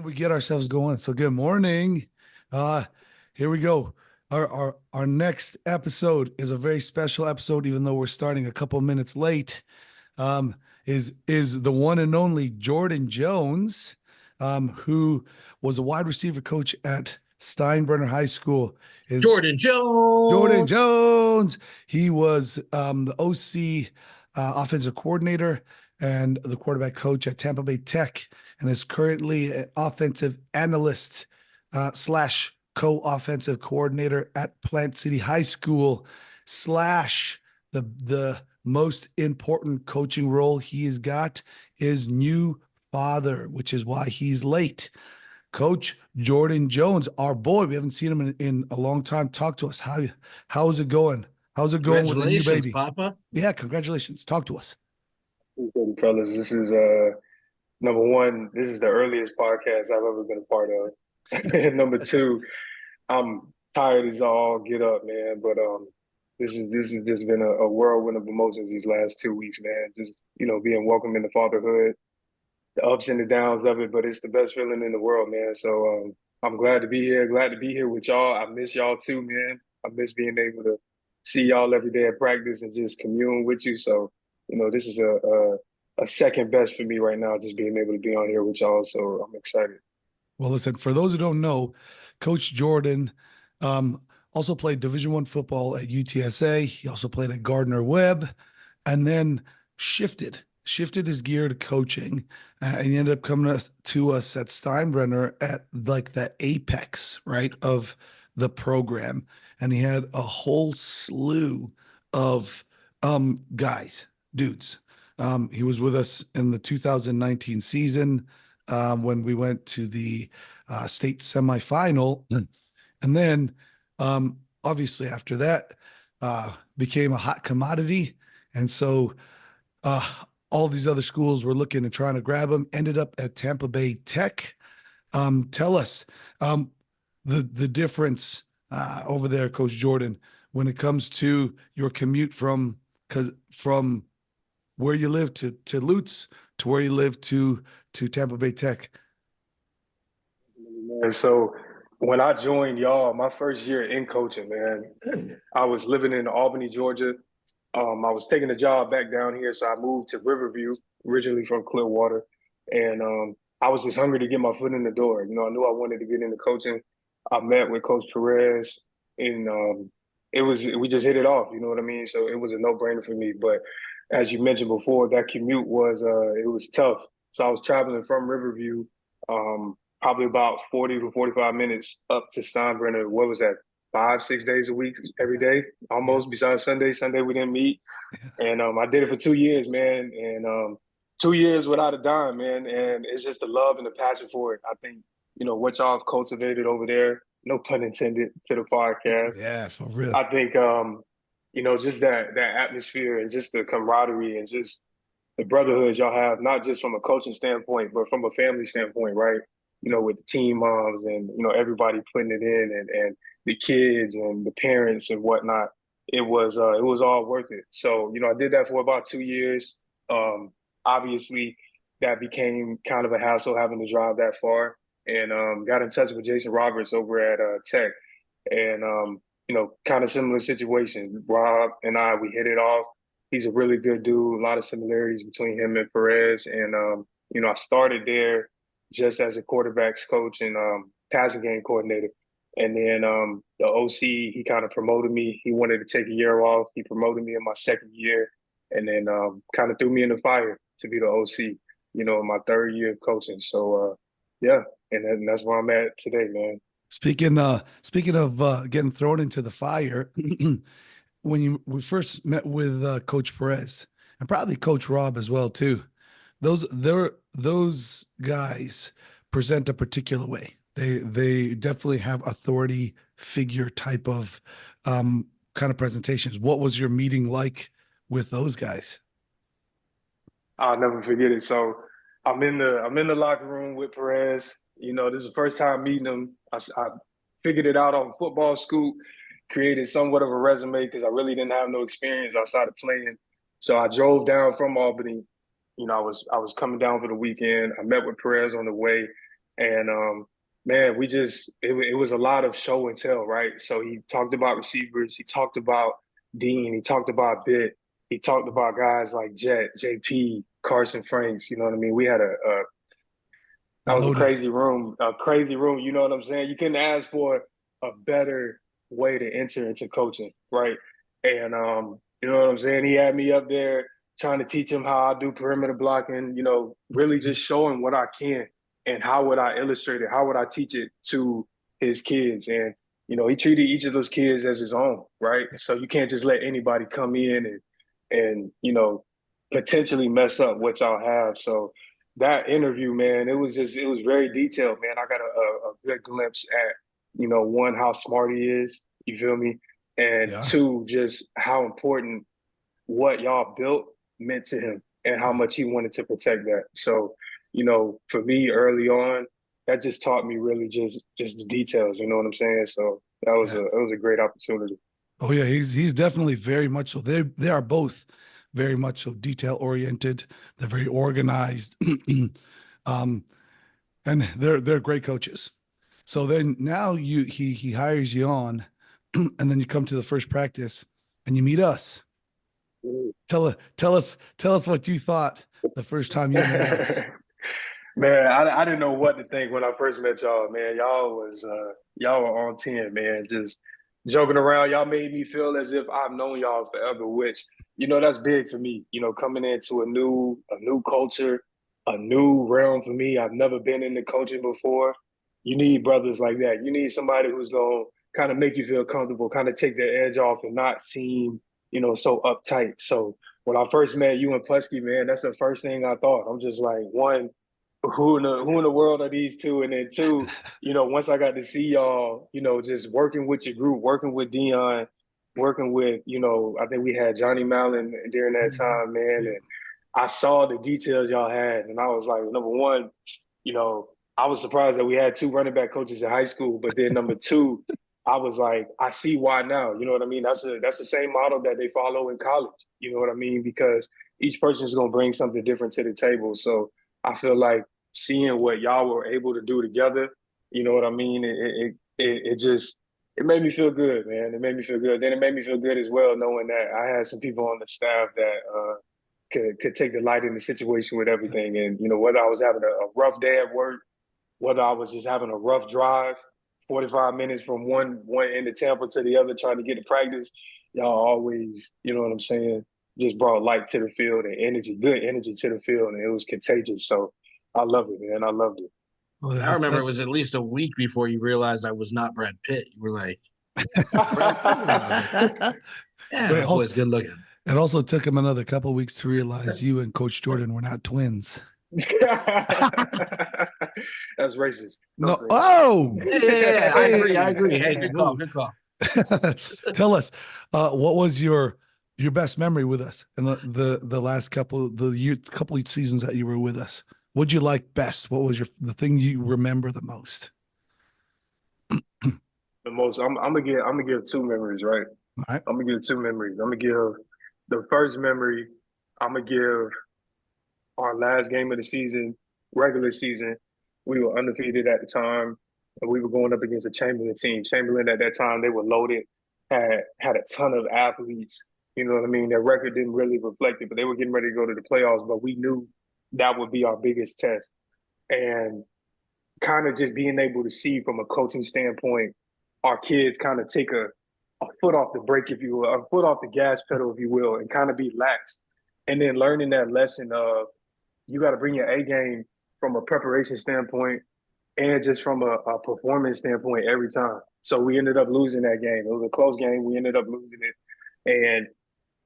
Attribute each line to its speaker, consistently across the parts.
Speaker 1: we get ourselves going. So good morning. Uh Here we go. Our next episode is a very special episode, even though we're starting a couple minutes late. Um, is the one and only Jordan Jones, who was a wide receiver coach at Steinbrenner High School. Is
Speaker 2: Jordan
Speaker 1: Jordan
Speaker 2: Jones.
Speaker 1: Jones. He was the OC, offensive coordinator, and the quarterback coach at Tampa Bay Tech, and is currently an offensive analyst slash co-offensive coordinator at Plant City High School slash the most important coaching role he has got is new father, which is why he's late. Coach Jordan Jones, our boy. We haven't seen him in a long time. Talk to us. How's it going? How's it going with the new
Speaker 2: Congratulations,
Speaker 1: baby?
Speaker 2: Papa.
Speaker 1: Yeah, congratulations. Talk to us.
Speaker 3: Good, fellas. This is number one. This is the earliest podcast I've ever been a part of. And number two, I'm tired as all get up, man. But this has just been a whirlwind of emotions these last 2 weeks, man. Just being welcomed into fatherhood, the ups and the downs of it. But it's the best feeling in the world, man. So I'm glad to be here. Glad to be here with y'all. I miss y'all too, man. I miss being able to see y'all every day at practice and just commune with you. So this is a second best for me right now, just being able to be on here with y'all. So I'm excited.
Speaker 1: Well, listen, for those who don't know, Coach Jordan also played Division I football at UTSA. He also played at Gardner-Webb, and then shifted his gear to coaching, and he ended up coming to us at Steinbrenner at like the apex, right, of the program, and he had a whole slew of guys, dudes. He was with us in the 2019 season when we went to the state semifinal. And then obviously after that became a hot commodity. And so uh, all these other schools were looking and trying to grab him, ended up at Tampa Bay Tech. Tell us the difference over there, Coach Jordan, when it comes to your commute from where you live to Lutz to where you live to Tampa Bay Tech.
Speaker 3: And so when I joined y'all, my first year in coaching, man, I was living in Albany, Georgia. I was taking a job back down here, so I moved to Riverview, originally from Clearwater, and I was just hungry to get my foot in the door. I knew I wanted to get into coaching. I met with Coach Perez, and we just hit it off. You know what I mean? So it was a no-brainer for me. But as you mentioned before, that commute was it was tough. So I was traveling from Riverview, probably about 40 to 45 minutes up to Steinbrenner. What was that? 5, 6 days a week, every day, almost. Besides Sunday. Sunday we didn't meet, and I did it for 2 years, man. And 2 years without a dime, man. And it's just the love and the passion for it. I think what y'all have cultivated over there. No pun intended to the podcast.
Speaker 1: Yeah, for real.
Speaker 3: I think just that atmosphere and just the camaraderie and just the brotherhood y'all have, not just from a coaching standpoint, but from a family standpoint, right? With the team moms and everybody putting it in, and the kids and the parents and whatnot. It was all worth it. So I did that for about 2 years. Obviously, that became kind of a hassle having to drive that far, and got in touch with Jason Roberts over at Tech, and kind of similar situation. Rob and we hit it off. He's a really good dude. A lot of similarities between him and Perez, and I started there just as a quarterbacks coach and passing game coordinator. And then the OC, he kind of promoted me. He wanted to take a year off. He promoted me in my second year, and then kind of threw me in the fire to be the OC, in my third year of coaching. So, yeah, and that's where I'm at today, man.
Speaker 1: Speaking of getting thrown into the fire, when we first met with Coach Perez and probably Coach Rob as well too, those guys present a particular way. They definitely have authority figure type of kind of presentations. What was your meeting like with those guys?
Speaker 3: I'll never forget it. So I'm in the locker room with Perez. This is the first time meeting him. I figured it out on Football Scoop, created somewhat of a resume because I really didn't have no experience outside of playing. So I drove down from Albany. I was coming down for the weekend. I met with Perez on the way, And man, it was a lot of show and tell, right? So he talked about receivers, he talked about Dean, he talked about Bit, he talked about guys like Jet, JP, Carson Franks. You know what I mean? We had a that was
Speaker 1: Loaded.
Speaker 3: a crazy room. You know what I'm saying? You couldn't ask for a better way to enter into coaching, right? And you know what I'm saying? He had me up there trying to teach him how I do perimeter blocking. You know, really just showing what I can and how would I illustrate it? How would I teach it to his kids? And you know, he treated each of those kids as his own, right? So you can't just let anybody come in and you know potentially mess up what y'all have. So that interview, man, it was very detailed, man. I got a good glimpse at, you know, one, how smart he is, you feel me? And
Speaker 1: Yeah.
Speaker 3: two, just how important what y'all built meant to him and how
Speaker 1: Yeah.
Speaker 3: much he wanted to protect that. So, you know, for me early on, that just taught me really just the details, you know what I'm saying? So
Speaker 1: Yeah.
Speaker 3: it was a great opportunity.
Speaker 1: Oh yeah, he's definitely very much so. They are both very much so detail oriented. They're very organized, um, and they're great coaches. So then now he hires you on, and then you come to the first practice and you meet us. Tell us what you thought the first time you met us.
Speaker 3: Man, I didn't know what to think when I first met y'all, man. Y'all were on 10, man. Just joking around. Y'all made me feel as if I've known y'all forever, which, you know, that's big for me. You know, coming into a new culture, a new realm for me. I've never been into coaching before. You need brothers like that. You need somebody who's gonna kind of make you feel comfortable, kind of take the edge off and not seem, you know, so uptight. So when I first met you and Plusky, man, that's the first thing I thought. I'm just like, one, who in the world are these two? And then two, you know, once I got to see y'all, you know, just working with your group, working with Dion, working with, you know, I think we had Johnny Mallon during that time, man.
Speaker 1: Yeah.
Speaker 3: And I saw the details y'all had, and I was like, number one, you know, I was surprised that we had two running back coaches in high school, but then number two, I was like, I see why now. You know what I mean? That's the same model that they follow in college. You know what I mean? Because each person is gonna bring something different to the table. So I feel like seeing what y'all were able to do together, you know what I mean? It just it made me feel good, man. It made me feel good. Then it made me feel good as well, knowing that I had some people on the staff that could take delight in the situation with everything. And you know, whether I was having a rough day at work, whether I was just having a rough drive, 45 minutes from one end of Tampa to the other, trying to get to practice, y'all always, you know what I'm saying, just brought light to the field and energy, good energy to the field, and it was contagious. So I love it, man. I loved it.
Speaker 1: Well,
Speaker 2: I remember it
Speaker 1: that
Speaker 2: was at least a week before you realized I was not Brad Pitt. You were like, "That's Brad Pitt." And I was like, yeah,
Speaker 1: Wait,
Speaker 2: that boy's good looking.
Speaker 1: it also took him another couple of weeks to realize you and Coach Jordan were not twins.
Speaker 3: That's racist. Don't
Speaker 1: No.
Speaker 3: say
Speaker 1: Oh,
Speaker 2: Yeah, yeah, yeah, yeah. I agree. I
Speaker 1: hey,
Speaker 2: agree. Hey,
Speaker 1: hey,
Speaker 2: good call.
Speaker 1: whoa.
Speaker 2: Good call.
Speaker 1: Tell us, what was your best memory with us in the last couple of seasons that you were with us? What'd you like best? What was the thing you remember the most?
Speaker 3: the most. I'm gonna give two memories, right?
Speaker 1: All right.
Speaker 3: I'm gonna give two memories. I'm gonna give the first memory. I'm gonna give our last game of the season, regular season. We were undefeated at the time, and we were going up against a Chamberlain team. Chamberlain at that time, they were loaded, had a ton of athletes. You know what I mean? Their record didn't really reflect it, but they were getting ready to go to the playoffs. But we knew that would be our biggest test, and kind of just being able to see from a coaching standpoint, our kids kind of take a foot off the brake, if you will, a foot off the gas pedal, if you will, and kind of be lax. And then learning that lesson of you got to bring your A game from a preparation standpoint and just from a performance standpoint every time. So we ended up losing that game. It was a close game. We ended up losing it. And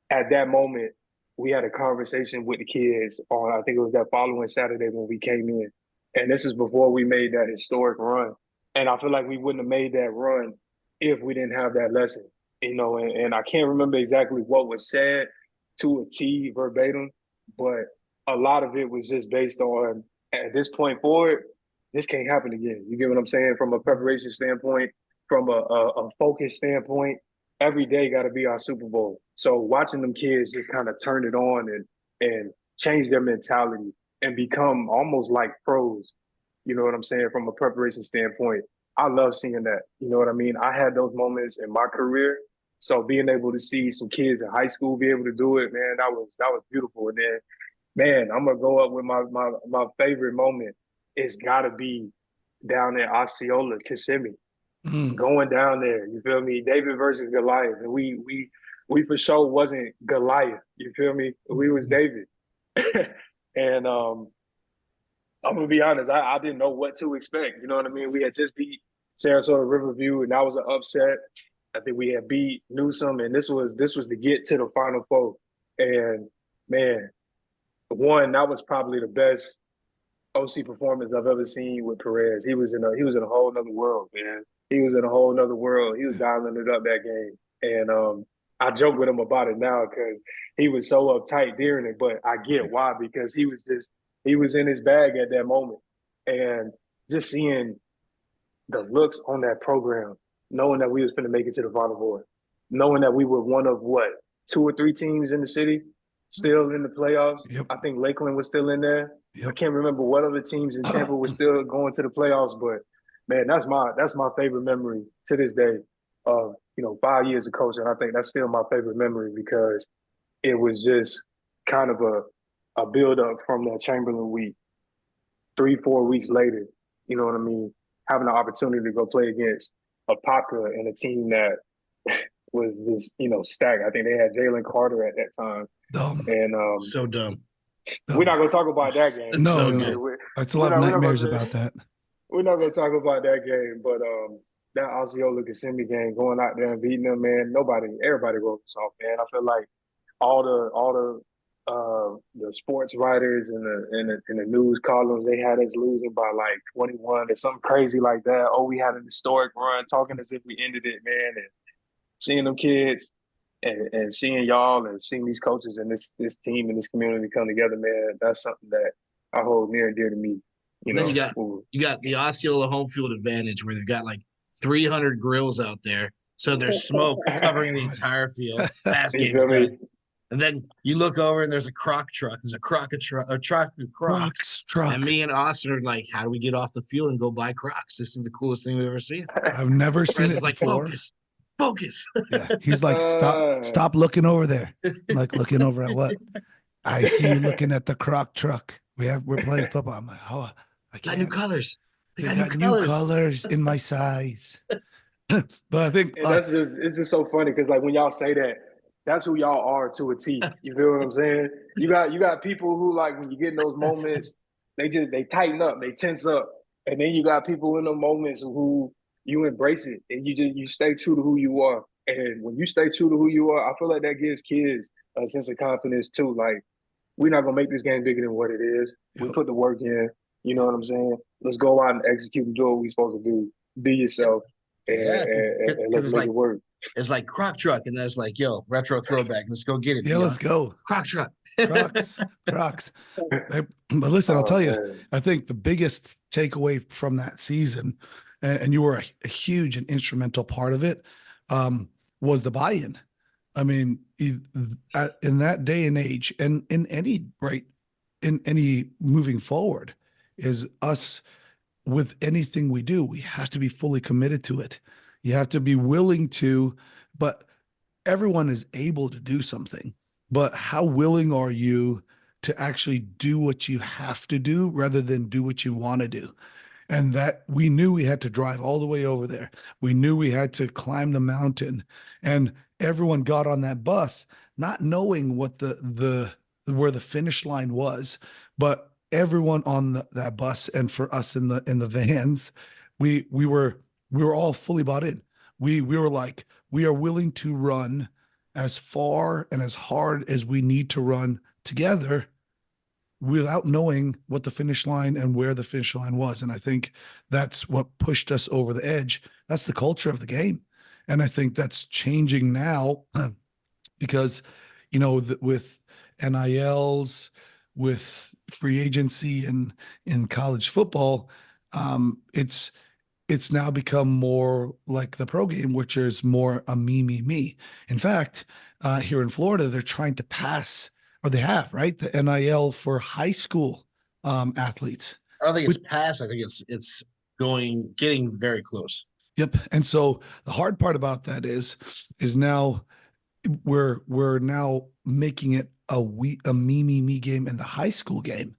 Speaker 3: at that moment, we had a conversation with the kids on, I think it was that following Saturday when we came in. And this is before we made that historic run. And I feel like we wouldn't have made that run if we didn't have that lesson, you know, and I can't remember exactly what was said to a T verbatim, but a lot of it was just based on at this point forward, this can't happen again. You get what I'm saying? From a preparation standpoint, from a focus standpoint, every day got to be our Super Bowl. So watching them kids just kind of turn it on and change their mentality and become almost like pros, You know what I'm saying? From a preparation standpoint, I love seeing that. You know what I mean? I had those moments in my career. So being able to see some kids in high school be able to do it, man, that was beautiful. And then, man, I'm gonna go up with my favorite moment. It's gotta be down in Osceola, Kissimmee,
Speaker 1: Mm.
Speaker 3: going down there. You feel me? David versus Goliath, and we for sure wasn't Goliath. You feel me? We was David, and I'm gonna be honest. I didn't know what to expect. You know what I mean? We had just beat Sarasota Riverview, and that was an upset. I think we had beat Newsom, and this was to get to the Final Four. And man, one, that was probably the best OC performance I've ever seen with Perez. He was in a whole nother world, man. He was in a whole nother world. He was dialing it up that game. And I joke with him about it now because he was so uptight during it, but I get why, because he was in his bag at that moment. And just seeing the looks on that program, knowing that we was going to make it to the Final Four, knowing that we were one of what, two or three teams in the city still in the playoffs.
Speaker 1: Yep.
Speaker 3: I think Lakeland was still in there. I
Speaker 1: Yep.
Speaker 3: can't remember what other teams in Tampa were still going to the playoffs, but man, that's my favorite memory to this day of 5 years of coaching. I think that's still my favorite memory because it was just kind of a build up from that Chamberlain week. 3-4 weeks later, you know what I mean, having the opportunity to go play against Apaka and a team that was just stacked. I think they had Jalen Carter at that time,
Speaker 1: Dumb.
Speaker 3: and
Speaker 2: So dumb.
Speaker 3: we're not going to talk about that game.
Speaker 1: No,
Speaker 2: So
Speaker 1: no,
Speaker 2: good.
Speaker 1: no. That's a lot of nightmares about that.
Speaker 3: We're not going to talk about that game, but that Osceola Kissimmee game, going out there and beating them, man, everybody wrote us off, man. I feel like all the sports writers and the news columns, they had us losing by like 21 or something crazy like that. Oh, we had an historic run, talking as if we ended it, man. And seeing them kids and seeing y'all and seeing these coaches and this team and this community come together, man, that's something that I hold near and dear to me.
Speaker 2: And then you got the Osceola home field advantage where they've got like 300 grills out there, so there's smoke covering the entire field. Last
Speaker 3: You
Speaker 2: game's
Speaker 3: feel me?
Speaker 2: done. And then you look over and there's a crock truck. There's a truck of Crocs.
Speaker 1: Truck.
Speaker 2: And me and Austin are like, how do we get off the field and go buy Crocs? This is the coolest thing we've ever seen.
Speaker 1: I've never seen
Speaker 2: Perez
Speaker 1: it
Speaker 2: is like,
Speaker 1: before.
Speaker 2: focus.
Speaker 1: Yeah. He's like, stop looking over there. I'm like, looking over at what? I see you looking at the Croc truck. We're playing football. I'm like, oh, I
Speaker 2: Got
Speaker 1: can't.
Speaker 2: new colors. They
Speaker 1: They
Speaker 2: got
Speaker 1: got
Speaker 2: new
Speaker 1: new colors in my size. But I think
Speaker 3: And it's just so funny because like when y'all say that, that's who y'all are to a T. You feel what I'm saying? You got people who, like, when you get in those moments, they tighten up, they tense up, and then you got people in the moments who you embrace it and you stay true to who you are. And when you stay true to who you are, I feel like that gives kids a sense of confidence too. Like, we're not gonna make this game bigger than what it is. We
Speaker 1: Yep.
Speaker 3: put the work in. You know what I'm saying? Let's go out and execute and do what we're supposed to do. Be yourself and,
Speaker 2: Yeah,
Speaker 3: and let's
Speaker 2: it's
Speaker 3: make
Speaker 2: like
Speaker 3: it work.
Speaker 2: it's like Croc truck, and that's like, yo, retro throwback. Let's go get it.
Speaker 1: yeah, let's go.
Speaker 2: Croc truck.
Speaker 1: Crocs. But listen, I'll tell you,
Speaker 3: Man.
Speaker 1: I think the biggest takeaway from that season, and you were a huge and instrumental part of it, was the buy-in. I mean, in that day and age, and in any moving forward, is us with anything we do, we have to be fully committed to it. You have to be willing to, but everyone is able to do something. But how willing are you to actually do what you have to do rather than do what you want to do? And that we knew we had to drive all the way over there. We knew we had to climb the mountain, and everyone got on that bus, not knowing what where the finish line was, but everyone on that bus, and for us in the vans, we were all fully bought in. We were like, we are willing to run as far and as hard as we need to run together without knowing what the finish line and where the finish line was. And I think that's what pushed us over the edge. That's the culture of the game. And I think that's changing now because, with NILs, with free agency and in college football, it's now become more like the pro game, which is more a me. In fact, here in Florida, they're trying to pass, or they have, right, the NIL for high school athletes.
Speaker 2: I don't think it's past. I think it's getting very close.
Speaker 1: Yep. And so the hard part about that is now we're now making it a me game in the high school game,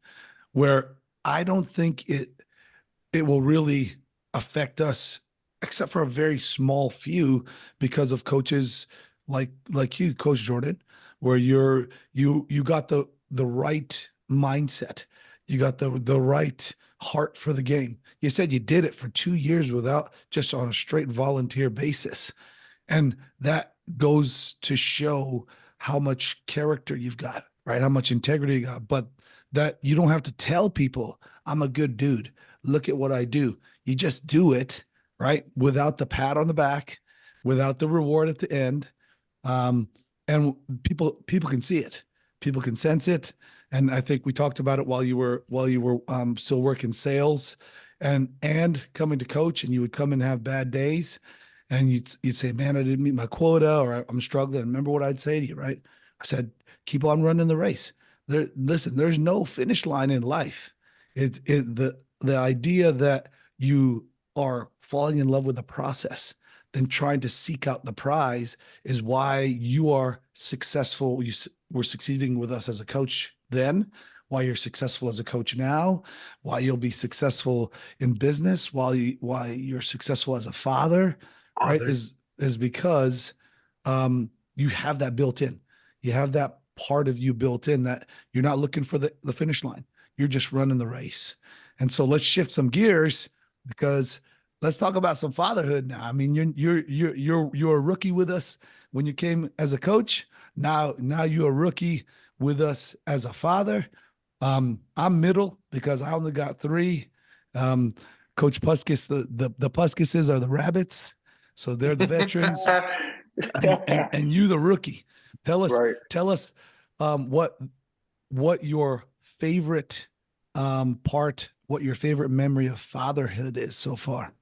Speaker 1: where I don't think it will really affect us except for a very small few because of coaches like you, Coach Jordan, where you got the right mindset. You got the right heart for the game. You said you did it for 2 years without just on a straight volunteer basis. And that goes to show how much character you've got, right? How much integrity you got. But that you don't have to tell people, I'm a good dude. Look at what I do. You just do it, right? Without the pat on the back, without the reward at the end. Um, and people can see it. People can sense it. And I think we talked about it while you were still working sales and coming to coach, and you would come and have bad days. And you'd say, man, I didn't meet my quota, or I'm struggling. Remember what I'd say to you, right? I said, keep on running the race. Listen, there's no finish line in life. The idea that you are falling in love with the process, then trying to seek out the prize is why you are successful. You were succeeding with us as a coach then, why you're successful as a coach now, why you'll be successful in business, why you're successful as a father, right? Is because you have that built in. You have that part of you built in that you're not looking for the finish line. You're just running the race. And so let's shift some gears because let's talk about some fatherhood now. I mean, you're a rookie with us when you came as a coach. Now you're a rookie with us as a father. I'm middle because I only got 3. Coach Puskis, the Puskises are the rabbits. So they're the veterans, and you the rookie. Tell us,
Speaker 3: Right.
Speaker 1: what your favorite what your favorite memory of fatherhood is so far.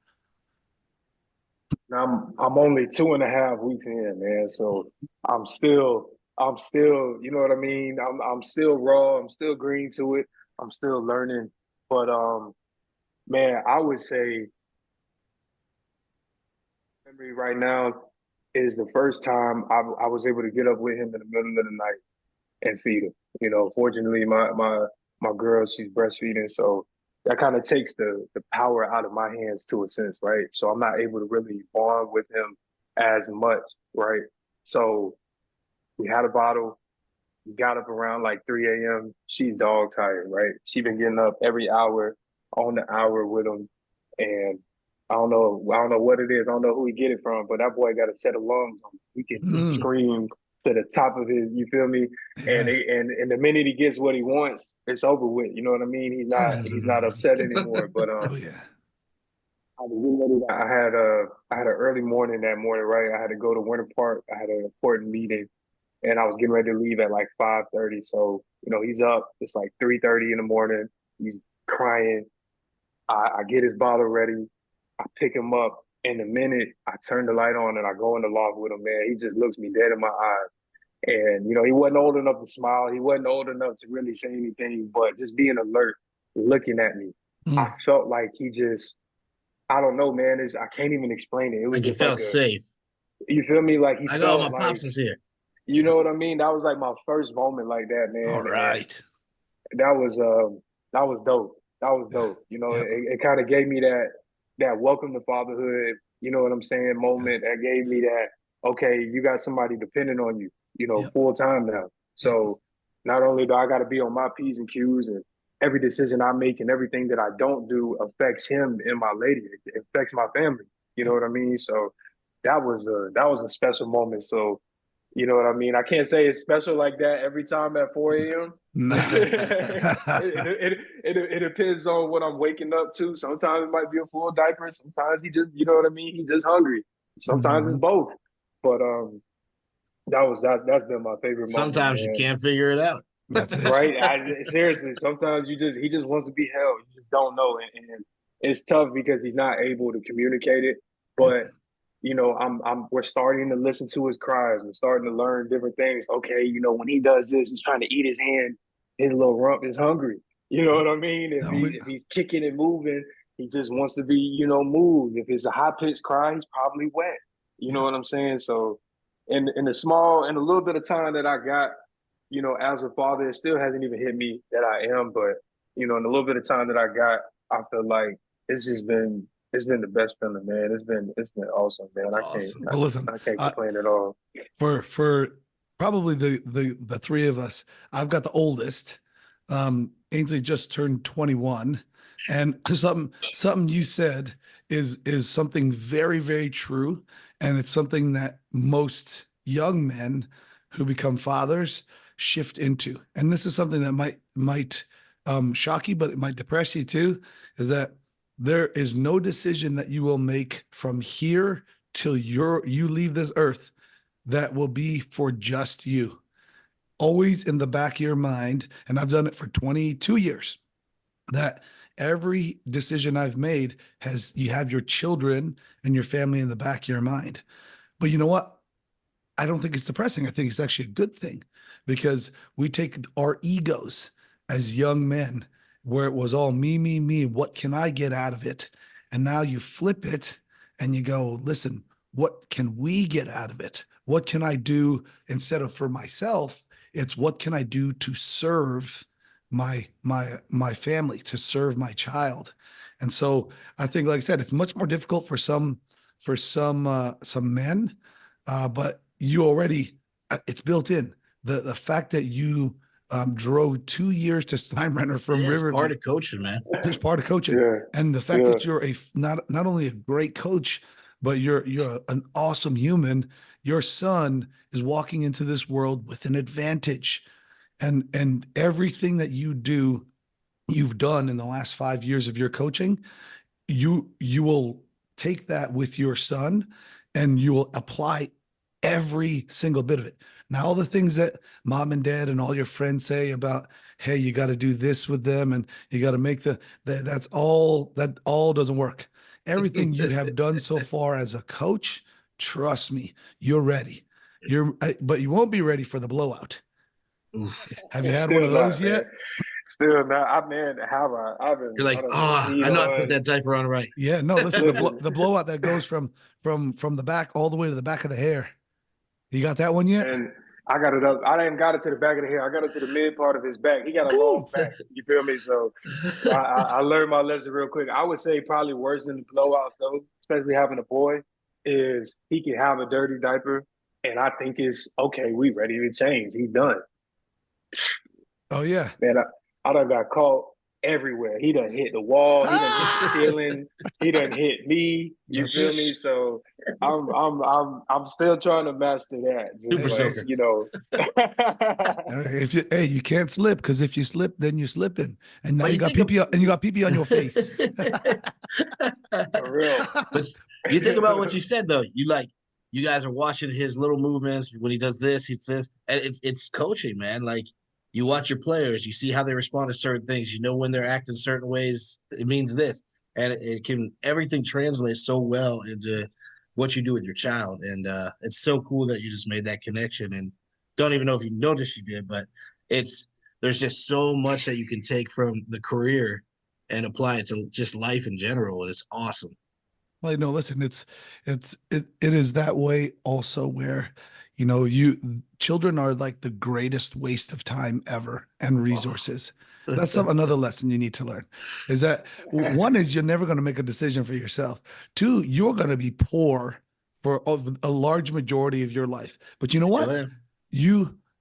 Speaker 3: I'm only 2.5 weeks in, man. So I'm still, you know what I mean? I'm still raw. I'm still green to it. I'm still learning. But man, I would say memory right now is the first time I was able to get up with him in the middle of the night and feed him. You know, fortunately, my girl, she's breastfeeding, so that kind of takes the power out of my hands to a sense, right? So I'm not able to really bond with him as much, right? So we had a bottle. We got up around like 3 a.m. She's dog tired, right? She been getting up every hour on the hour with him, and I don't know what it is. I don't know who he get it from, but that boy got a set of lungs on him. He can scream to the top of his, you feel me? And and the minute he gets what he wants, it's over with. You know what I mean? He's not upset anymore. But
Speaker 1: Oh yeah.
Speaker 3: I was getting ready I had an early morning that morning, right? I had to go to Winter Park. I had an important meeting, and I was getting ready to leave at like 5:30. So, you know, he's up. It's like 3:30 in the morning. He's crying. I get his bottle ready. I pick him up. And the minute I turn the light on and I go in the loft with him, man, he just looks me dead in my eyes. And, you know, he wasn't old enough to smile. He wasn't old enough to really say anything, but just being alert, looking at me. I felt like he just, I don't know, man. I can't even explain it. It was
Speaker 2: Like you
Speaker 3: just like
Speaker 2: felt safe.
Speaker 3: you feel me? Like he
Speaker 2: I go,
Speaker 3: felt
Speaker 2: my
Speaker 3: like,
Speaker 2: pops is here.
Speaker 3: you know what I mean? That was like my first moment like that,
Speaker 1: All
Speaker 3: man.
Speaker 1: right.
Speaker 3: And that was dope. That was dope. You know,
Speaker 1: Yep.
Speaker 3: it kind of gave me that welcome to fatherhood, you know what I'm saying, moment. That gave me that, okay, you got somebody depending on you, you know,
Speaker 1: Yep.
Speaker 3: full time now. So not only do I got to be on my P's and Q's, and every decision I make and everything that I don't do affects him and my lady. It affects my family. You know what I mean? So that was a special moment. So, you know what I mean? I can't say it's special like that every time at 4 a.m. It depends on what I'm waking up to. Sometimes it might be a full diaper. Sometimes he just, you know what I mean? He's just hungry. Sometimes it's both. But that's been my favorite moment,
Speaker 2: Sometimes you
Speaker 3: man.
Speaker 2: can't figure it out.
Speaker 1: That's it.
Speaker 3: Right? Seriously, sometimes he just wants to be held. You just don't know, and it's tough because he's not able to communicate it. But you know, we're starting to listen to his cries. We're starting to learn different things. Okay, you know, when he does this, he's trying to eat his hand. His little rump is hungry. You know what I mean?
Speaker 1: No,
Speaker 3: If he's kicking and moving, he just wants to be, moved. If it's a high pitched cry, he's probably wet. You know
Speaker 1: yeah.
Speaker 3: what I'm saying? So in in a little bit of time that I got, as a father, it still hasn't even hit me that I am, but in a little bit of time that I got, I feel like it's been the best feeling, man. It's been awesome, man.
Speaker 2: That's awesome.
Speaker 1: Well, listen,
Speaker 3: I can't complain at all.
Speaker 1: for probably the three of us, I've got the oldest. Ainsley just turned 21, and something you said is something very, very true, and it's something that most young men who become fathers shift into. And this is something that might shock you, but it might depress you too, is that there is no decision that you will make from here till you leave this earth that will be for just you. Always in the back of your mind, and I've done it for 22 years, that every decision I've made you have your children and your family in the back of your mind. But you know what? I don't think it's depressing. I think it's actually a good thing, because we take our egos as young men, where it was all me, me, me. What can I get out of it? And now you flip it and you go, listen, what can we get out of it? What can I do instead of for myself? It's what can I do to serve my family, to serve my child. And so I think, like I said, it's much more difficult for some men, but you already, it's built in. The fact that you drove 2 years to Steinbrenner from
Speaker 2: Yeah, it's
Speaker 1: Riverview.
Speaker 2: part of coaching, man.
Speaker 1: It's part of coaching.
Speaker 3: Yeah.
Speaker 1: And the fact
Speaker 3: Yeah.
Speaker 1: that you're not only a great coach, but you're an awesome human. Your son is walking into this world with an advantage. And everything that you've done in the last 5 years of your coaching, you will take that with your son and you will apply every single bit of it. Now, all the things that mom and dad and all your friends say about, hey, you got to do this with them and you got to make that all doesn't work. Everything you have done so far as a coach, trust me, you're ready. But you won't be ready for the blowout.
Speaker 2: Oof.
Speaker 1: Have you had one of those
Speaker 3: man.
Speaker 1: yet?
Speaker 3: Still not. I man, have I? I've been.
Speaker 2: You're like,
Speaker 3: done
Speaker 2: oh,
Speaker 3: peed
Speaker 2: I know I put
Speaker 3: on.
Speaker 2: that diaper on right.
Speaker 1: Yeah, no, listen,
Speaker 3: Listen.
Speaker 1: the blowout that goes from the back all the way to the back of the hair. You got that one yet?
Speaker 3: And I got it up. I didn't got it to the back of the hair. I got it to the mid part of his back. He got a long
Speaker 1: Ooh.
Speaker 3: back. You feel me? So I learned my lesson real quick. I would say probably worse than the blowouts though, especially having a boy, is he can have a dirty diaper, and I think it's okay. We ready to change. He's done.
Speaker 1: Oh yeah.
Speaker 3: Man, I done got caught everywhere. He done hit the wall. He done hit the ceiling. He done hit me. You feel me? So I'm still trying to master that.
Speaker 2: Super
Speaker 3: Just
Speaker 1: If you can't slip, because if you slip, then you're slipping, and now
Speaker 2: But
Speaker 1: you
Speaker 2: you
Speaker 1: got
Speaker 2: think
Speaker 1: pee and you got pee on your face.
Speaker 3: for real.
Speaker 2: But you think about what you said though. You guys are watching his little movements when he does this, and it's coaching, man. Like you watch your players, you see how they respond to certain things. You know when they're acting certain ways, it means this, and everything translates so well into what you do with your child, and it's so cool that you just made that connection. And don't even know if you noticed you did, but there's just so much that you can take from the career and apply it to just life in general, and it's awesome.
Speaker 1: Well, no, listen, it is that way also, where children are like the greatest waste of time ever and resources. That's another lesson you need to learn, is that one is you're never going to make a decision for yourself. Two, you're going to be poor for a large majority of your life. But you know what?
Speaker 2: Still am.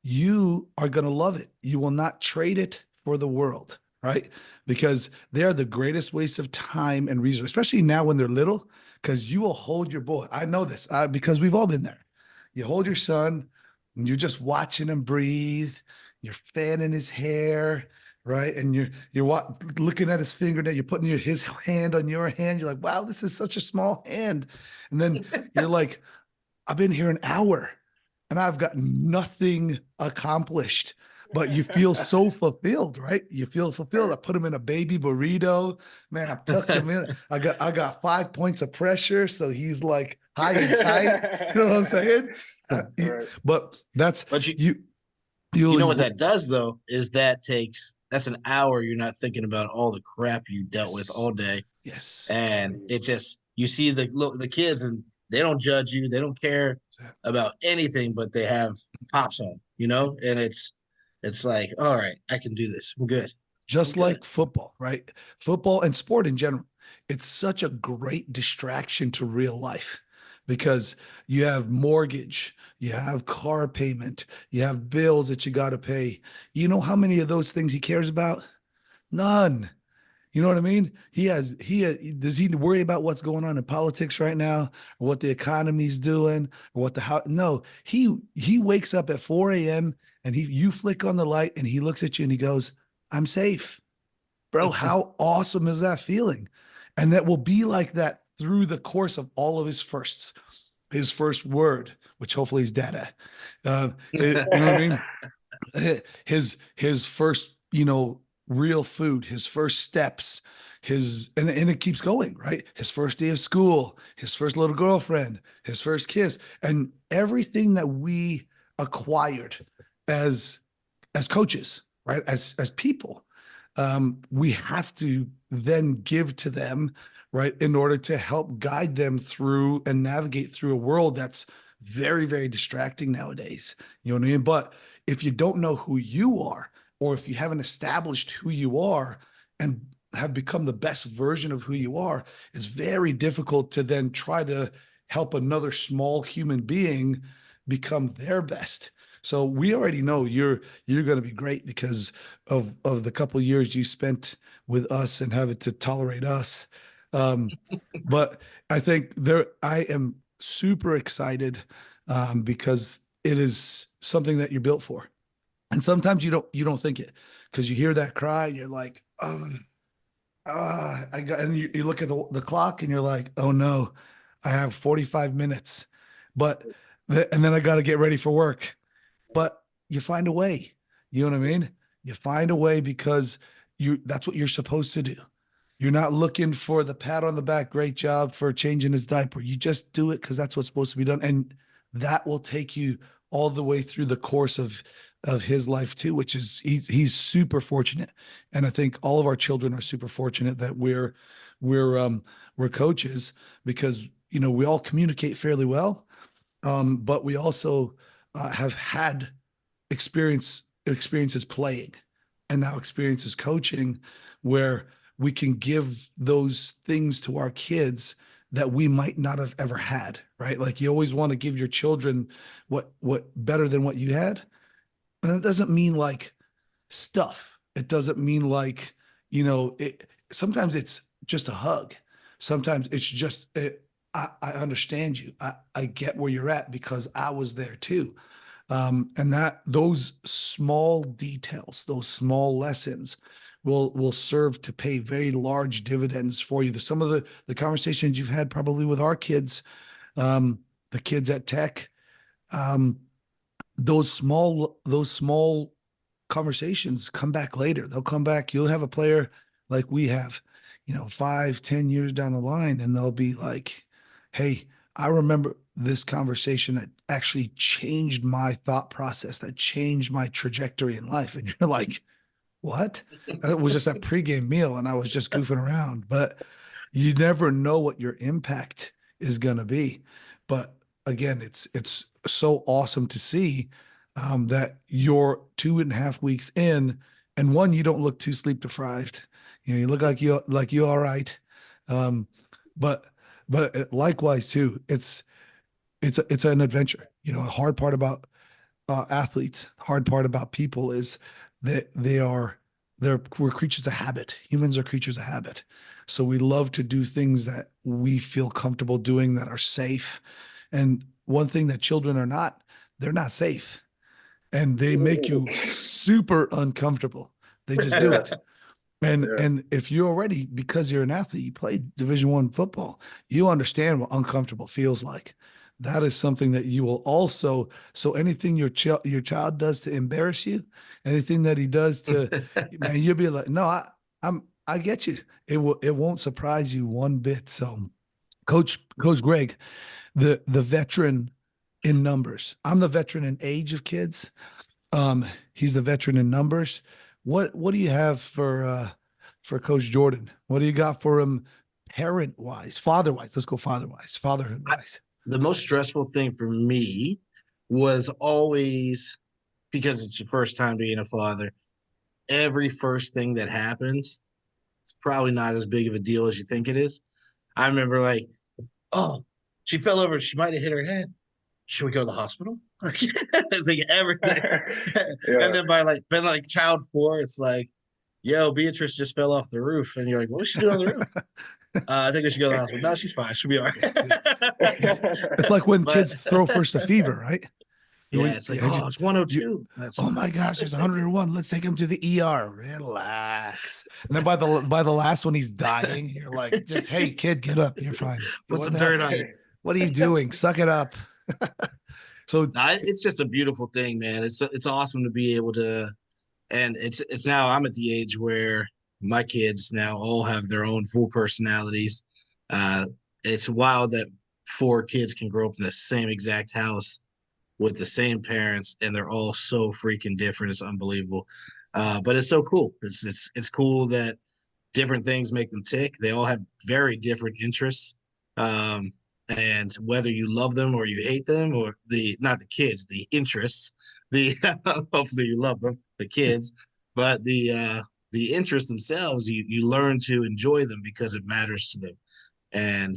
Speaker 1: You are going to love it. You will not trade it for the world, right? Because they are the greatest waste of time and resources, especially now when they're little, because you will hold your boy. I know this because we've all been there. You hold your son and you're just watching him breathe. You're fanning his hair, right? And you're looking at his fingernail. You're putting his hand on your hand. You're like, wow, this is such a small hand. And then you're like, I've been here an hour and I've got nothing accomplished. But you feel so fulfilled, right? You feel fulfilled. I put him in a baby burrito. Man, I tucked him in. I got 5 points of pressure, so he's like high and tight. You know what I'm saying?
Speaker 3: Right.
Speaker 1: But that's
Speaker 2: But you know what that does though is that that's an hour you're not thinking about all the crap you dealt with all day.
Speaker 1: Yes.
Speaker 2: And it just, you see the kids, and they don't judge you. They don't care about anything, but they have pops on, and it's like, all right, I can do this. I'm good.
Speaker 1: Just
Speaker 2: I'm
Speaker 1: like
Speaker 2: good.
Speaker 1: football, right? Football and sport in general. It's such a great distraction to real life because you have mortgage, you have car payment, you have bills that you got to pay. You know how many of those things he cares about? None. You know what I mean? Does he worry about what's going on in politics right now, or what the economy's doing, or what the how? No, he wakes up at 4 a.m. and you flick on the light and he looks at you and he goes, "I'm safe." Bro, how awesome is that feeling? And that will be like that through the course of all of his firsts. His first word, which hopefully is dada. You know what I mean? His first, real food, his first steps, and it keeps going, right? His first day of school, his first little girlfriend, his first kiss, and everything that we acquired as coaches, right? As people, we have to then give to them, right, in order to help guide them through and navigate through a world that's very, very distracting nowadays. You know what I mean? But if you don't know who you are, or if you haven't established who you are and have become the best version of who you are, it's very difficult to then try to help another small human being become their best. So we already know you're going to be great because of the couple of years you spent with us and having to tolerate us. But I think I am super excited because it is something that you're built for. And sometimes you don't think it because you hear that cry and you're like, oh, and you look at the clock and you're like, oh no, I have 45 minutes, and then I got to get ready for work. But you find a way. You know what I mean? You find a way because that's what you're supposed to do. You're not looking for the pat on the back, great job for changing his diaper. You just do it because that's what's supposed to be done. And that will take you all the way through the course of his life too, which is he's super fortunate. And I think all of our children are super fortunate that we're coaches because, we all communicate fairly well. But we also have had experiences playing and now experiences coaching where we can give those things to our kids that we might not have ever had, right? Like you always want to give your children what better than what you had. And that doesn't mean like stuff. It doesn't mean like, sometimes it's just a hug. Sometimes it's just, I understand you. I get where you're at because I was there too. And those small details, those small lessons will serve to pay very large dividends for you. Some of the conversations you've had probably with our kids, the kids at Tech, those small conversations come back later. They'll come back. You'll have a player like we have, 5-10 years down the line, and they'll be like, hey, I remember this conversation that actually changed my thought process, that changed my trajectory in life. And you're like, what? It was just a pregame meal and I was just goofing around. But you never know what your impact is going to be. But again, it's so awesome to see that you're 2.5 weeks in, and one, you don't look too sleep deprived. You look like you all right. But likewise too, it's an adventure. The hard part about athletes, the hard part about people is that we're creatures of habit. Humans are creatures of habit. So we love to do things that we feel comfortable doing that are safe. And one thing that children are not, they're not safe. And they make you super uncomfortable. They just do it. And if you're already, because you're an athlete, you played Division I football, you understand what uncomfortable feels like. That is something that you will also, so anything your child does to embarrass you, anything that he does to, man, you'll be like, no, I get you. It won't surprise you one bit. So Coach Greg, the veteran in numbers, I'm the veteran in age of kids. He's the veteran in numbers. what do you have for Coach Jordan? What do you got for him parent wise, father wise? Let's go father wise, fatherhood wise.
Speaker 2: The most stressful thing for me was always, because it's your first time being a father, every first thing that happens, it's probably not as big of a deal as you think it is. I remember like, oh, she fell over. She might have hit her head. Should we go to the hospital? It's like everything.
Speaker 3: Yeah.
Speaker 2: And then by child 4, it's like, yo, Beatrice just fell off the roof. And you're like, what was she doing on the roof? I think I should go to the hospital. No, she's fine. She'll be all right.
Speaker 1: It's like when
Speaker 2: But
Speaker 1: kids throw first a fever, right?
Speaker 2: yeah, it's like, oh, it's 102. That's
Speaker 1: oh my gosh, there's 101. Let's take him to the ER. Relax. And then by the last one, he's dying. You're like, just hey, kid, get up. You're fine.
Speaker 2: put some dirt on it.
Speaker 1: What are you doing? Suck it up. So
Speaker 2: It's just a beautiful thing, man. It's awesome to be able to, and it's now I'm at the age where my kids now all have their own full personalities. It's wild that 4 kids can grow up in the same exact house with the same parents, and they're all so freaking different. It's unbelievable. But it's so cool. It's cool that different things make them tick. They all have very different interests. And whether you love them or you hate them, or not the kids, the interests, hopefully you love them, the kids, but the interests themselves, you learn to enjoy them because it matters to them. And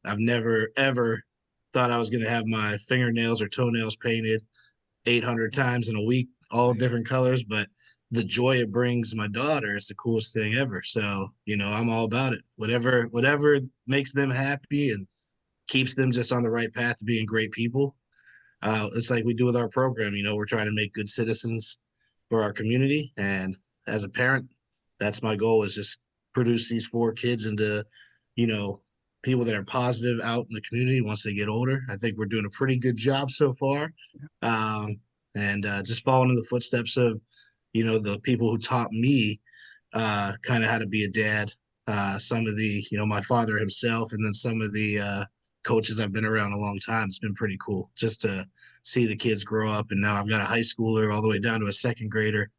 Speaker 2: I've never ever thought I was going to have my fingernails or toenails painted 800 times in a week, all different colors, but the joy it brings my daughter is the coolest thing ever. So, I'm all about it. Whatever makes them happy and keeps them just on the right path to being great people. It's like we do with our program. We're trying to make good citizens for our community. And as a parent, that's my goal, is just produce these 4 kids into, people that are positive out in the community once they get older. I think we're doing a pretty good job so far. And just following in the footsteps of, the people who taught me kind of how to be a dad. Some of the, my father himself, and then some of the coaches I've been around a long time. It's been pretty cool just to see the kids grow up. And now I've got a high schooler all the way down to a 2nd grader.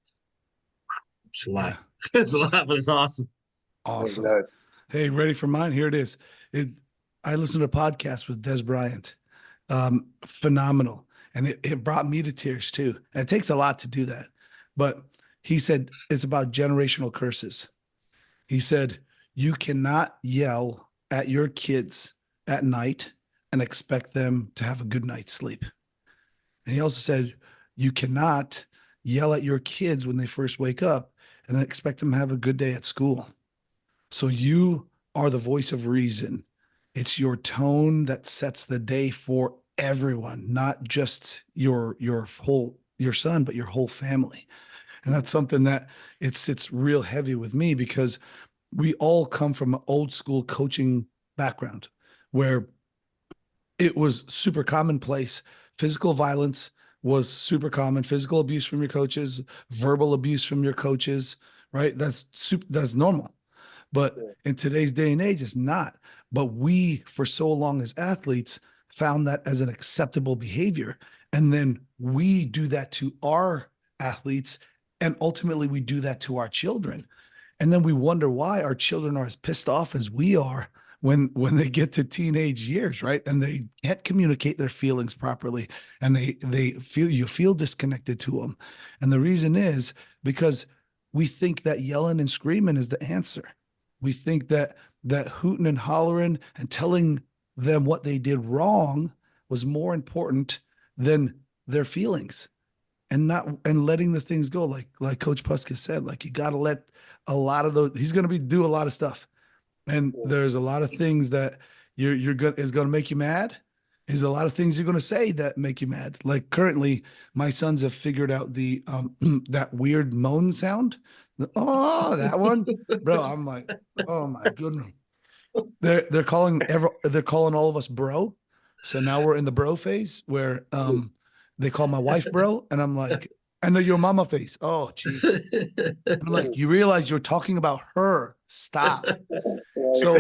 Speaker 2: It's a lot. Yeah. It's a lot, but it's awesome.
Speaker 1: Awesome. Hey, ready for mine? Here it is. I listened to a podcast with Des Bryant. Phenomenal. And it brought me to tears too. And it takes a lot to do that. But he said it's about generational curses. He said, you cannot yell at your kids at night and expect them to have a good night's sleep. And he also said, you cannot yell at your kids when they first wake up and expect them to have a good day at school. So you are the voice of reason. It's your tone that sets the day for everyone, not just your son, but your whole family. And that's something that it sits real heavy with me, because we all come from an old school coaching background where it was super commonplace. Physical violence was super common. Physical abuse from your coaches, verbal abuse from your coaches, right? That's normal. But in today's day and age, it's not. But we, for so long as athletes, found that as an acceptable behavior. And then we do that to our athletes. And ultimately, we do that to our children. And then we wonder why our children are as pissed off as we are when they get to teenage years, right? And they can't communicate their feelings properly. And you feel disconnected to them. And the reason is because we think that yelling and screaming is the answer. We think that hooting and hollering and telling them what they did wrong was more important than their feelings. And letting the things go, like Coach Puska said, like you got to let a lot of those. He's going to do a lot of stuff, and there's a lot of things that is going to make you mad. There's a lot of things you're going to say that make you mad. Like currently, my sons have figured out the that weird moan sound. That one, bro. I'm like, oh my goodness. They're calling all of us bro. So now we're in the bro phase where they call my wife bro, and I'm like, and then your mama face. Oh, geez. I'm like, you realize you're talking about her. Stop. So,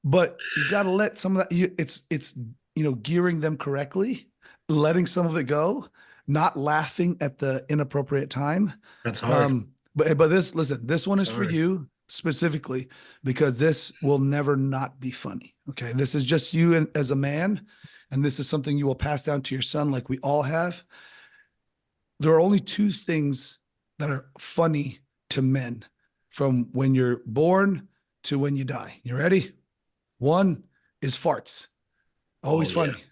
Speaker 1: but you got to let some of that. It's gearing them correctly, letting some of it go, not laughing at the inappropriate time.
Speaker 2: That's hard.
Speaker 1: But this one is for
Speaker 2: Sorry.
Speaker 1: you specifically, because this will never not be funny. Okay. This is just you as a man, and this is something you will pass down to your son like we all have. There are only two things that are funny to men from when you're born to when you die. You ready? One is farts. Always
Speaker 2: Oh, yeah.
Speaker 1: funny.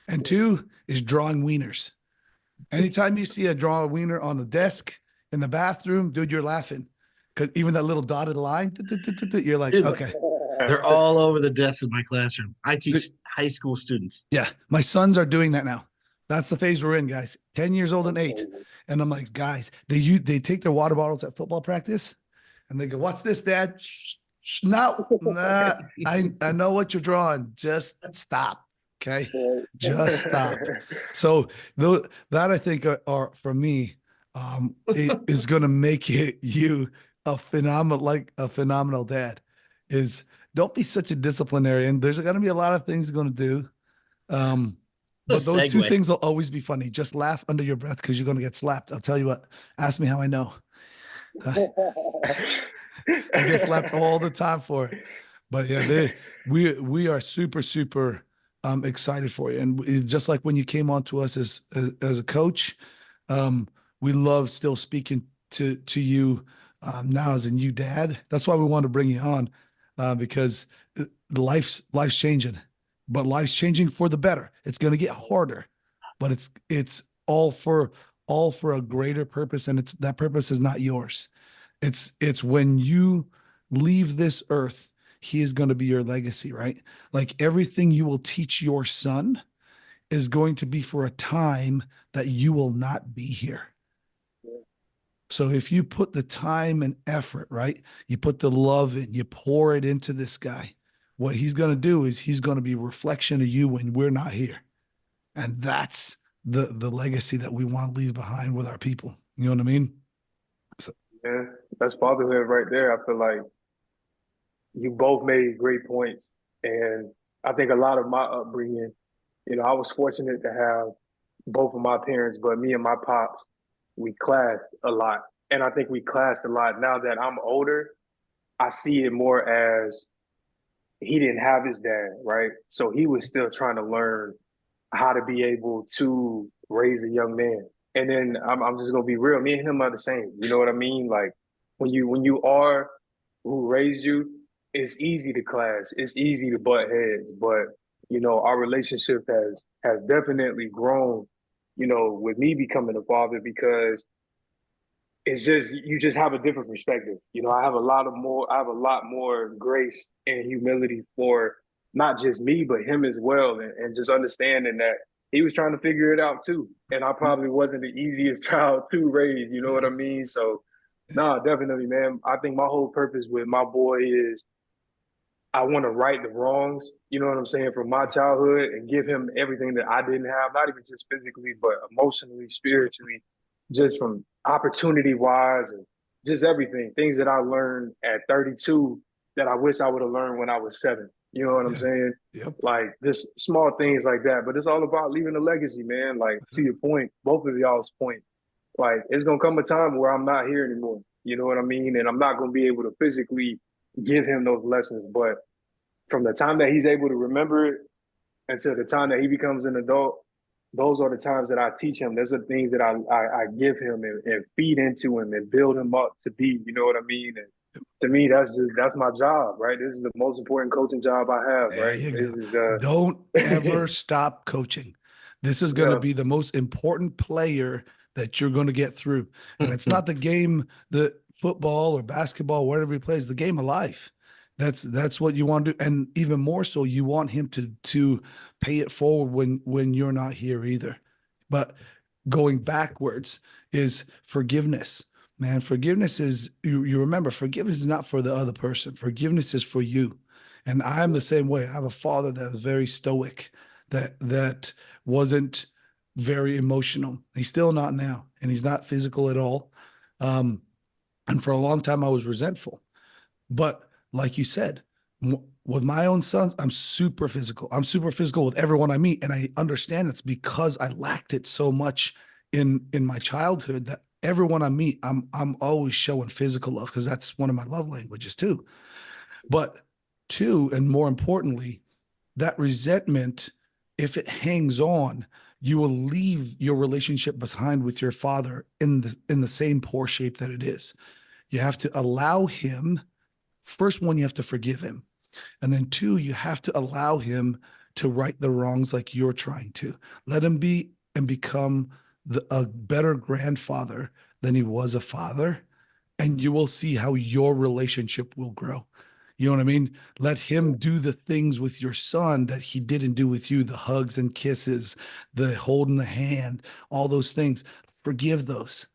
Speaker 1: And two is drawing wieners. Anytime you see a draw a wiener on the desk in the bathroom, dude, you're laughing. Because even that little dotted line, you're like,
Speaker 2: Dude,
Speaker 1: okay.
Speaker 2: They're all over the desks in my classroom. I teach high school students.
Speaker 1: Yeah. My sons are doing that now. That's the phase we're in, guys. 10 years old and 8. And I'm like, guys, they take their water bottles at football practice and they go, "What's this, Dad?" No, nah, I know what you're drawing. Just stop. Okay. Just stop. So that I think are for me, is going to make you a phenomenal dad. Is don't be such a disciplinarian. There's going to be a lot of things you're going to do. But those two things will always be funny. Just laugh under your breath because you're going to get slapped. I'll tell you what. Ask me how I know. I get slapped all the time for it. But yeah, we are super, super excited for you. And just like when you came on to us as a coach, we love still speaking to you now as a new dad. That's why we want to bring you on, because life's changing, but life's changing for the better. It's going to get harder, but it's all for a greater purpose, and that purpose is not yours. It's when you leave this earth, he is going to be your legacy, right? Like everything you will teach your son is going to be for a time that you will not be here. So if you put the time and effort, right? You put the love in, you pour it into this guy, what he's going to do is he's going to be a reflection of you when we're not here. And that's the legacy that we want to leave behind with our people. You know what I mean? So,
Speaker 3: Yeah, that's fatherhood right there. I feel like you both made great points. And I think a lot of my upbringing, I was fortunate to have both of my parents, but me and my pops, we clashed a lot. And I think we clashed a lot. Now that I'm older, I see it more as he didn't have his dad, right? So he was still trying to learn how to be able to raise a young man. And then I'm just gonna be real. Me and him are the same. You know what I mean? Like when you are who raised you, it's easy to clash. It's easy to butt heads. But our relationship has definitely grown. With me becoming a father, because it's just you just have a different perspective. I have a lot more grace and humility for not just me, but him as well. And just understanding that he was trying to figure it out too. And I probably wasn't the easiest child to raise, you know what I mean? So no, definitely, man. I think my whole purpose with my boy is I want to right the wrongs, you know what I'm saying, from my childhood and give him everything that I didn't have, not even just physically, but emotionally, spiritually, just from opportunity wise and just everything. Things that I learned at 32 that I wish I would have learned when I was 7. You know what I'm saying?
Speaker 1: Yep.
Speaker 3: Like just small things like that. But it's all about leaving a legacy, man. Like to your point, both of y'all's point, like it's gonna come a time where I'm not here anymore. You know what I mean? And I'm not gonna be able to physically give him those lessons. But from the time that he's able to remember it until the time that he becomes an adult, those are the times that I teach him. Those are the things that I give him and feed into him and build him up to be. You know what I mean? And to me, that's my job, right? This is the most important coaching job I have,
Speaker 1: there
Speaker 3: right?
Speaker 1: you go. Don't ever stop coaching. This is going to be the most important player that you're going to get through. And it's not the game, the football or basketball, whatever he plays, the game of life. That's what you want to do. And even more so, you want him to pay it forward when you're not here either. But going backwards is forgiveness. Man, forgiveness is, you remember, forgiveness is not for the other person. Forgiveness is for you. And I'm the same way. I have a father that was very stoic, that wasn't very emotional. He's still not now, and he's not physical at all. And for a long time, I was resentful. But like you said, with my own sons, I'm super physical. I'm super physical with everyone I meet. And I understand it's because I lacked it so much in my childhood that everyone I meet, I'm always showing physical love because that's one of my love languages too. But two, and more importantly, that resentment, if it hangs on, you will leave your relationship behind with your father in the same poor shape that it is. You have to allow him. First one, you have to forgive him. And then two, you have to allow him to right the wrongs like you're trying to. Let him be and become a better grandfather than he was a father. And you will see how your relationship will grow. You know what I mean? Let him do the things with your son that he didn't do with you, the hugs and kisses, the holding the hand, all those things. Forgive those.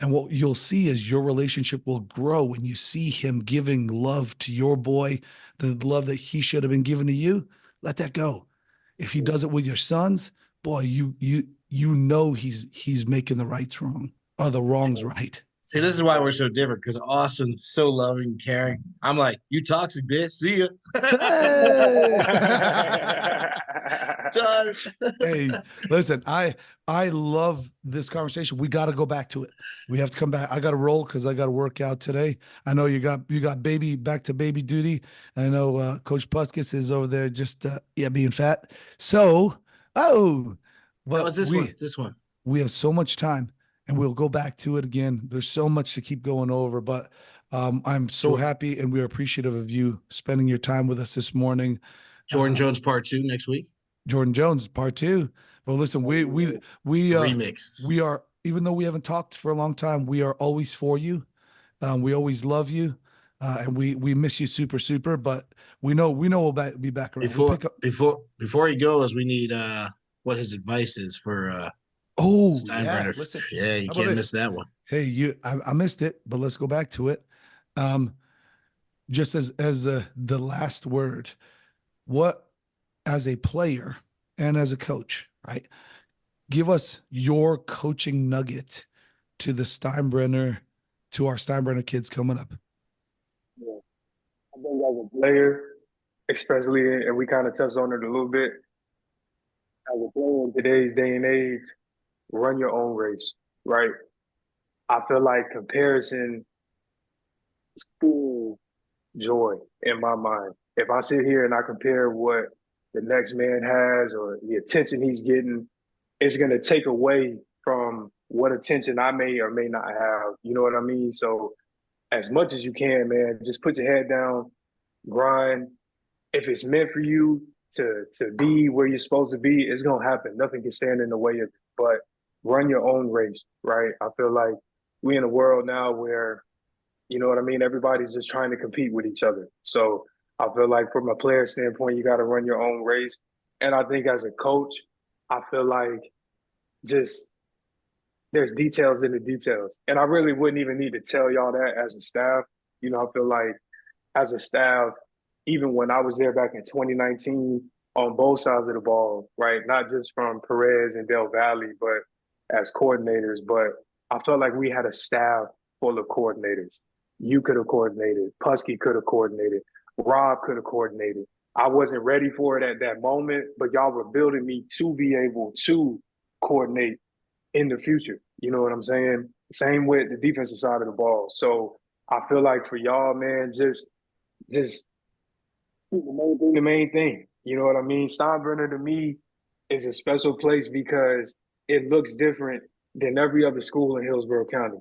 Speaker 1: And what you'll see is your relationship will grow when you see him giving love to your boy, the love that he should have been given to you. Let that go. If he does it with your sons, boy, you know he's making the rights wrong or the wrongs right.
Speaker 2: See, this is why we're so different because Austin's so loving, caring. I'm like, you toxic bitch. See ya.
Speaker 1: Hey!
Speaker 2: Done.
Speaker 1: Hey, listen, I love this conversation. We got to go back to it. We have to come back. I got to roll because I got to work out today. I know you got baby back to baby duty. I know Coach Puskis is over there just being fat. So
Speaker 2: That was this one.
Speaker 1: We have so much time, and we'll go back to it again. There's so much to keep going over, but I'm so happy, and we're appreciative of you spending your time with us this morning.
Speaker 2: Jordan Jones Part 2 next week.
Speaker 1: Jordan Jones Part 2. But listen, we
Speaker 2: remix.
Speaker 1: We are, even though we haven't talked for a long time, we are always for you. We always love you, and we miss you super. But we know we'll be back around.
Speaker 2: Before he goes, we need what his advice is for Steinbrenner.
Speaker 1: Yeah, listen,
Speaker 2: you can't miss that one.
Speaker 1: Hey, I missed it, but let's go back to it. Just as the last word, what, as a player and as a coach, right? Give us your coaching nugget to our Steinbrenner kids coming up.
Speaker 3: Yeah. I think as a player, especially, and we kind of touched on it a little bit, as a player in today's day and age, run your own race, right? I feel like comparison steals joy in my mind. If I sit here and I compare what the next man has or the attention he's getting, it's going to take away from what attention I may or may not have. You know what I mean? So as much as you can, man, just put your head down, grind. If it's meant for you to be where you're supposed to be, it's going to happen. Nothing can stand in the way of it. But run your own race, right? I feel like we in a world now where, you know what I mean, everybody's just trying to compete with each other. So I feel like from a player standpoint, you got to run your own race. And I think as a coach, I feel like just there's details in the details. And I really wouldn't even need to tell y'all that as a staff. You know, I feel like as a staff, even when I was there back in 2019 on both sides of the ball, right? Not just from Perez and Del Valle, but as coordinators. But I felt like we had a staff full of coordinators. You could have coordinated. Pusky could have coordinated. Rob could have coordinated. I wasn't ready for it at that moment, but y'all were building me to be able to coordinate in the future. You know what I'm saying? Same with the defensive side of the ball. So I feel like for y'all, man, just the main thing. You know what I mean? Steinbrenner to me is a special place because it looks different than every other school in Hillsborough County.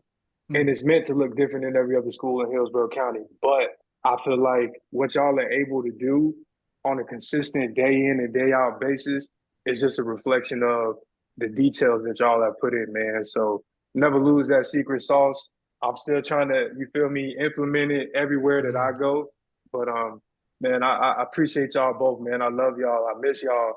Speaker 3: And it's meant to look different than every other school in Hillsborough County. But I feel like what y'all are able to do on a consistent day in and day out basis is just a reflection of the details that y'all have put in, man. So never lose that secret sauce. I'm still trying to, you feel me, implement it everywhere that I go. But man, I appreciate y'all both, man. I love y'all. I miss y'all.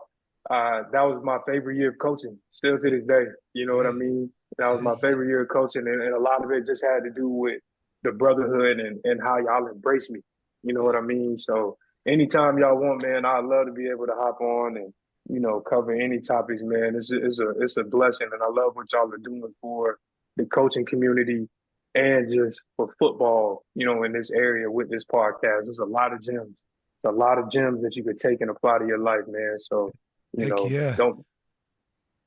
Speaker 3: That was my favorite year of coaching, still to this day. You know what I mean? That was my favorite year of coaching, and a lot of it just had to do with the brotherhood and how y'all embrace me. You know what I mean? So anytime y'all want, man, I'd love to be able to hop on and, you know, cover any topics, man. It's a blessing, and I love what y'all are doing for the coaching community and just for football, you know, in this area with this podcast. There's a lot of gems. It's a lot of gems that you could take and apply to your life, man. So, you know, don't.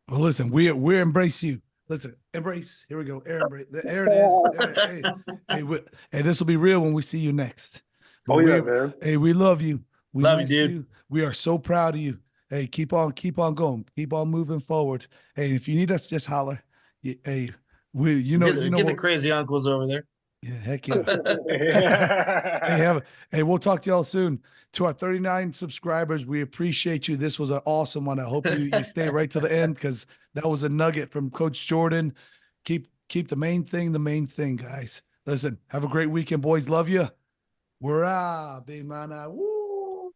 Speaker 1: Well, listen, we embrace you. Listen, embrace. Here we go. Air embrace. There it is. Hey, this will be real when we see you next. But
Speaker 3: Oh yeah, man.
Speaker 1: hey, we love you. We
Speaker 2: Love you,
Speaker 1: miss
Speaker 2: dude.
Speaker 1: We are so proud of you. Hey, keep on going. Keep on moving forward. Hey, if you need us, just holler. Hey,
Speaker 2: Get the crazy uncles over there.
Speaker 1: Yeah, heck yeah. Hey, we'll talk to y'all soon. To our 39 subscribers, we appreciate you. This was an awesome one. I hope you stay right to the end because that was a nugget from Coach Jordan. Keep the main thing, guys. Listen, have a great weekend, boys. Love you. We're out, big man. Woo!